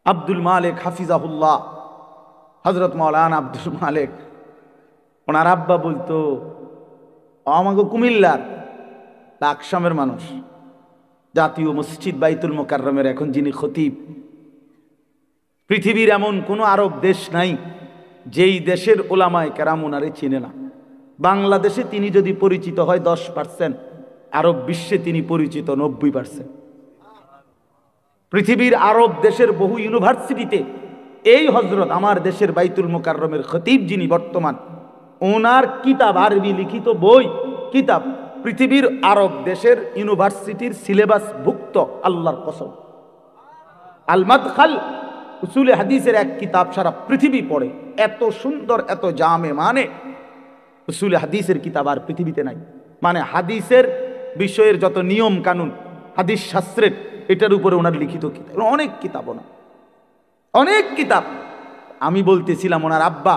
আব্দুল মালিক হাফিজাহুল্লাহ, হজরত মাওলানা আব্দুল মালিক, ওনার আব্বা বলতো আমাকে কুমিল্লার লাকসামের মানুষ, জাতীয় মসজিদ বাইতুল মোকাররমের এখন যিনি খতিব, পৃথিবীর এমন কোনো আরব দেশ নাই যেই দেশের ওলামায়ে কেরাম ওনারে চিনে না। বাংলাদেশে তিনি যদি পরিচিত হয় 10%, আরব বিশ্বে তিনি পরিচিত 90%। পৃথিবীর আরব দেশের বহু ইউনিভার্সিটিতে এই হজরত আমার দেশের বাইতুল মোকাররমের খতিব যিনি বর্তমান, ওনার কিতাব, আরবি লিখিত বই কিতাব পৃথিবীর আরব দেশের ইউনিভার্সিটির সিলেবাস ভুক্ত। আল্লাহর কসম, আল মাদখাল উসুলে হাদিসের এক কিতাব সারা পৃথিবী পড়ে, এত সুন্দর, এত জামে, মানে উসুলে হাদিসের কিতাব আর পৃথিবীতে নাই। মানে হাদিসের বিষয়ের যত নিয়ম কানুন, হাদিস শাস্ত্রের, এটার উপরে ওনার লিখিত কিতাব, অনেক কিতাব, ওনার অনেক কিতাব। আমি বলতেছিলাম ওনার আব্বা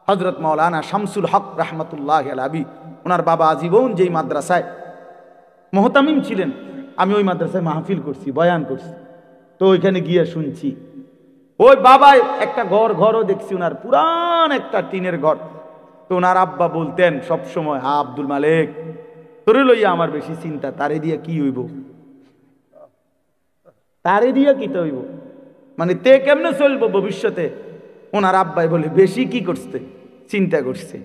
হজরত মাওলানা শামসুল হক রহমতুল্লাহ আলাইহি, ওনার বাবা আজীবন যেই মাদ্রাসায় মোহতামিম ছিলেন, আমি ওই মাদ্রাসায় মাহফিল করছি, বয়ান করছি, তো ওইখানে গিয়ে শুনছি ওই বাবাই একটা ঘরও দেখছি, ওনার পুরান একটা টিনের ঘর। তো ওনার আব্বা বলতেন সব সময়, আব্দুল মালিক তোরে লইয়া আমার বেশি চিন্তা, তারে দিয়া কি হইব, তারে দিয়া কি তো হইব, মানে তে কেমনে চলবো ভবিষ্যতে। ওনার আব্বাই বলে বেশি কি করছে, চিন্তা করছে।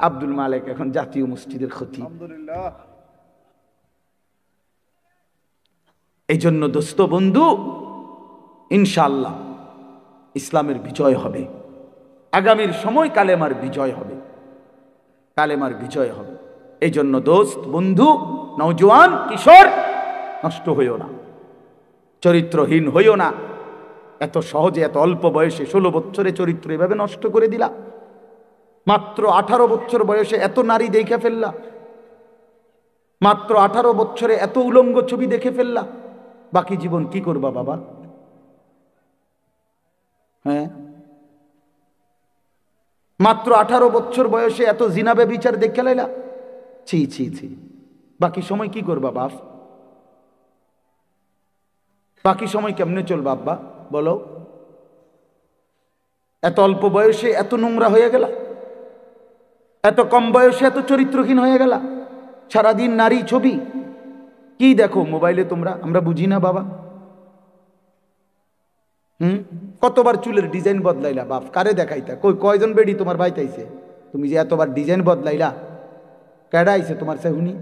আব্দুল মালিক এখন জাতীয় মসজিদের খতিব। এই জন্য দোস্ত বন্ধু, ইনশাআল্লাহ ইসলামের বিজয় হবে, আগামীর সময় কালেমার বিজয় হবে, কালেমার বিজয় হবে। এই জন্য দোস্ত বন্ধু, নওজোয়ান কিশোর, নষ্ট হইও না, চরিত্রহীন হইও না। এত সহজে, এত অল্প বয়সে 16 বছরে চরিত্র এভাবে নষ্ট করে দিলা, মাত্র 18 বছর বয়সে এত নারী দেখে ফেললা, মাত্র 18 বছরে এত উলঙ্গ ছবি দেখে ফেললা, বাকি জীবন কি করবা বাবা? হ্যাঁ, মাত্র 18 বছর বয়সে এত জিনা ব্যভিচার দেখে লাইলা, ছি ছি ছি, বাকি সময় কি করবা বাপ? বাকি সময় কেমনে চলবা আব্বা বলো? এত অল্প বয়সে এত নোংরা হয়ে গেলা, এত কম বয়সে এত চরিত্রহীন হয়ে গেলা, সারাদিন নারী ছবি কি দেখো মোবাইলে তোমরা, আমরা বুঝি না বাবা। কতবার চুলের ডিজাইন বদলাইলা বাপ, কারে দেখাইতা? কয়জন বেডি তোমার ভাইতাইছে? তুমি যে এতবার ডিজাইন বদলাইলা, কেডা আইছে তোমার সেহুনি?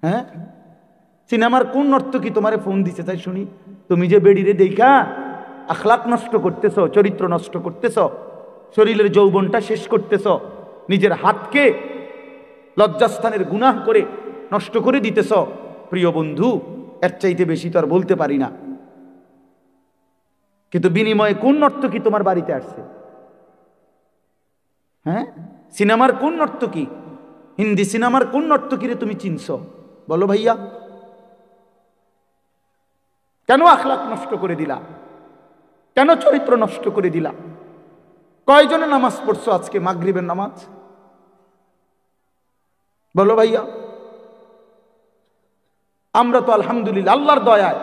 হ্যাঁ, সিনেমার কোন নর্তকী তোমারে ফোন দিছে তাই শুনি? তুমি যে বেডিরে দেখা আখলাক নষ্ট করতেছ, চরিত্র নষ্ট করতেছ, শরীরের যৌবনটা শেষ করতেছ, নিজের হাতকে লজ্জাস্থানের গুনাহ করে নষ্ট করে দিতেছ। প্রিয় বন্ধু, এর চাইতে বেশি তো আর বলতে পারি না। কিন্তু বিনিময়ে কোন নর্তকী তোমার বাড়িতে আসছে? হ্যাঁ, সিনেমার কোন নর্তকী, হিন্দি সিনেমার কোন নর্তকীরে তুমি চিনছ বলো ভাইয়া? কেন আখলাক নষ্ট করে দিলা? কেন চরিত্র নষ্ট করে দিলা? কয়জনে নামাজ পড়ছো আজকে, মাগরিবের নামাজ বলো ভাইয়া? আমরা তো আলহামদুলিল্লাহ আল্লাহর দয়ায়,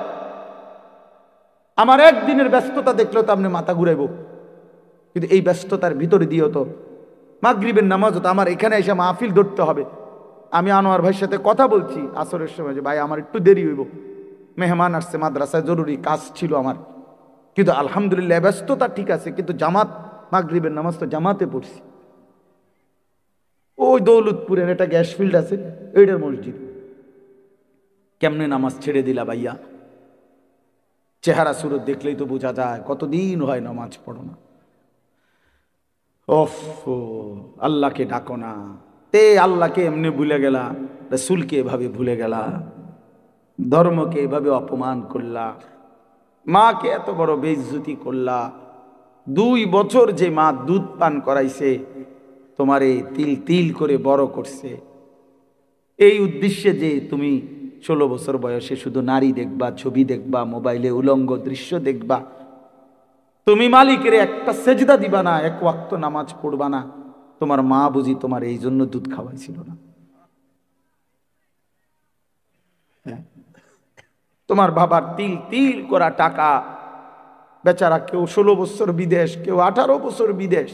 আমার একদিনের ব্যস্ততা দেখলেও তো আপনি মাথা ঘুরাইব, কিন্তু এই ব্যস্ততার ভিতরে দিয়েও তো মাগরিবের নামাজ হতো। আমার এখানে এসে মাহফিল ধরতে হবে। আমি আনোয়ার ভাইয়ের সাথে কথা বলছি আসরের সময় যে ভাই আমার একটু দেরি হইব, মেহমান আসছে, মাদ্রাসায় জরুরি কাজ ছিল আমার, কিন্তু আলহামদুলিল্লাহ ব্যস্ততা ঠিক আছে, কিন্তু জামাত, মাগরিবের নামাজ তো জামাতে পড়ছি। ওই দৌলতপুরের একটা গ্যাস ফিল্ড আছে, এইটার মসজিদ। কেমনে নামাজ ছেড়ে দিলা ভাইয়া? চেহারা সুরত দেখলেই তো বোঝা যায় কতদিন হয় নামাজ পড়ো না। ওফ, আল্লাহকে ডাকো না, তে আল্লাহকে এমনি ভুলে গেলা, রাসূলকে এভাবে ভুলে গেলা, ধর্মকে এভাবে অপমান করলা, মাকে এত বড় বেইজ্জতি করলা। 2 বছর যে মা দুধ পান করাইছে, তোমারে তিল তিল করে বড় করছে, এই উদ্দেশ্যে যে তুমি 16 বছর বয়সে শুধু নারী দেখবা, ছবি দেখবা, মোবাইলে উলঙ্গ দৃশ্য দেখবা, তুমি মালিকের একটা সেজদা দিবা না, এক ওয়াক্ত নামাজ পড়বা না, তোমার মা বুঝি তোমার এই জন্য দুধ খাওয়াইছিল না? তোমার বাবার তিল তিল করা টাকা বেচারা কেউ 16 বছর বিদেশ, কেউ 18 বছর বিদেশ,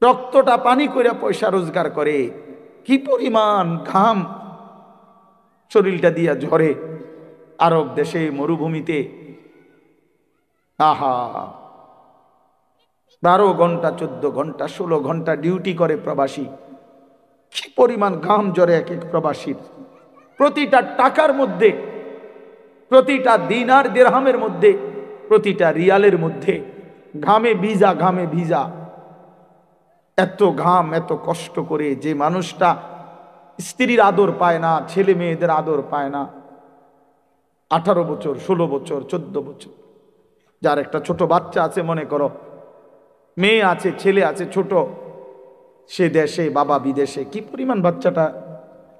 রক্তটা পানি করে পয়সা রোজগার করে, কি পরিমাণ ঘাম শরীরটা দিয়া ঝরে আরব দেশে মরুভূমিতে। আহা, 12 ঘন্টা 14 ঘন্টা 16 ঘন্টা ডিউটি করে প্রবাসী, কি পরিমাণ ঘাম ঝরে এক এক প্রবাসীর। প্রতিটা টাকার মধ্যে, প্রতিটা দিনার দিরহামের মধ্যে, প্রতিটা রিয়ালের মধ্যে ঘামে ভিজা, ঘামে ভিজা। এত ঘাম, এত কষ্ট করে যে মানুষটা স্ত্রীর আদর পায় না, ছেলে মেয়েদের আদর পায় না, 18 বছর 16 বছর 14 বছর, যার একটা ছোট বাচ্চা আছে, মনে করো মেয়ে আছে, ছেলে আছে ছোট, সে দেশে বাবা বিদেশে, কি পরিমাণ বাচ্চাটা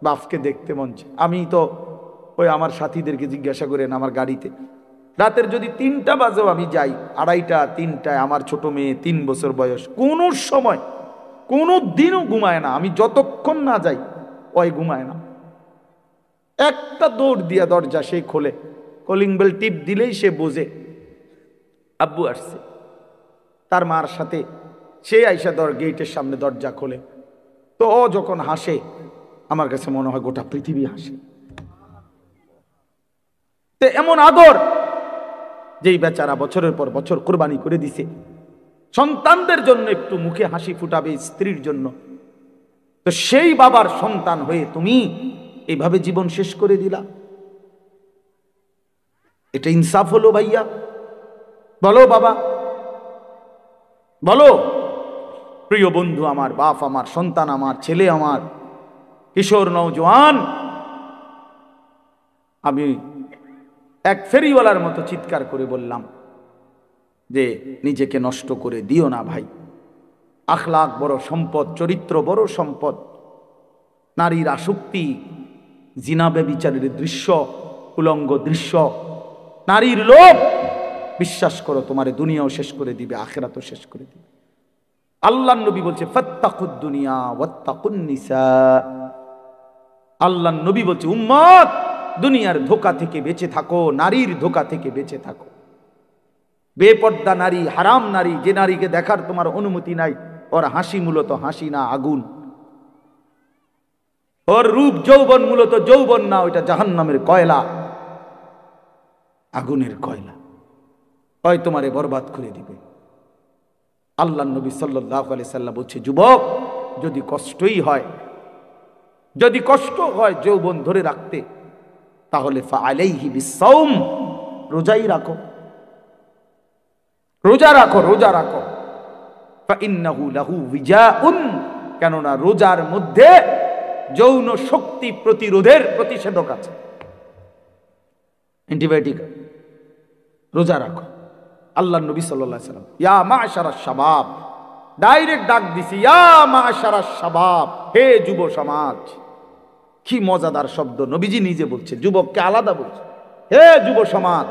বাপকে দেখতে মন চায়। আমি তো ওই আমার সাথীদেরকে জিজ্ঞাসা করেন, আমার গাড়িতে রাতের যদি 3টা বাজেও আমি যাই, 2:30 3টায়, আমার ছোট মেয়ে 3 বছর বয়স, কোন সময় কোনো দিনও ঘুমায় না। আমি যতক্ষণ না যাই ওই ঘুমায় না। একটা দৌড় দিয়া দরজা সেই খোলে, কলিং বেল টিপ দিলেই সে বোঝে আব্বু আসছে। তার মার সাথে সে আইসা গেটের সামনে দরজা খোলে, তো ও যখন হাসে আমার কাছে মনে হয় গোটা পৃথিবী হাসে। তো এমন আদর যেই বেচারা বছরের পর বছর কোরবানি করে দিছে সন্তানদের জন্য, একটু মুখে হাসি ফুটাবে স্ত্রীর জন্য, তো সেই বাবার সন্তান হয়ে তুমি এইভাবে জীবন শেষ করে দিলা। এটা ইনসাফ হলো ভাইয়া? বলো বাবা, বলো। প্রিয় বন্ধু আমার, বাপ আমার, সন্তান আমার, ছেলে আমার, কিশোর নওজোয়ান, আমি এক ফেরিওয়ালার মতো চিৎকার করে বললাম যে নিজেকে নষ্ট করে দিও না ভাই। আখলাক বড় সম্পদ, চরিত্র বড় সম্পদ। নারীর আসক্তি, জিনা ব্যভিচারের দৃশ্য, উলঙ্গ দৃশ্য, নারীর লোভ, বিশ্বাস করো তোমার দুনিয়াও শেষ করে দিবে, আখিরাতও শেষ করে দিবে। আল্লাহর নবী বলছে ফাত্তাকুদ দুনিয়া ওয়াত্তাকুন নিসা। আল্লাহর নবী বলছে উম্মত, দুনিয়ার ধোঁকা থেকে বেঁচে থাকো, নারীর ধোঁকা থেকে বেঁচে থাকো। বেপর্দা নারী, হারাম নারী, যে নারীকে দেখার তোমার অনুমতি নাই, ওর হাসি মূলত হাসি না, আগুন। ওর রূপ যৌবন মূলত যৌবন না, ওইটা জাহান্নামের কয়লা, আগুনের কয়লা। ওই তোমারে বরবাদ করে দিবে। আল্লাহর নবী সাল্লাল্লাহু আলাইহি সাল্লাম বলছে যুবক, যদি কষ্টই হয়, যদি কষ্ট হয় যৌবন ধরে রাখতে, তাহলে ফাআলাইহি বিসাওম, রোজাই রাখো, রোজা রাখো, রোজা রাখো। ফাইন্নাহু লাহু উইজাউন, কেননা রোজার মধ্যে যৌন শক্তি প্রতিরোধের প্রতিষেধক আছে, অ্যান্টিবায়োটিক। রোজা রাখো। আল্লাহর নবী সাল্লাল্লাহু আলাইহি সাল্লাম ইয়া মা'শারাশ শাবাব, ডাইরেক্ট ডাক দিছি, ইয়া মা'শারাশ শাবাব, হে যুব সমাজ। কি মজাদার শব্দ, নবীজি নিজে বলছে, যুবককে আলাদা বলছে, হে যুব সমাজ।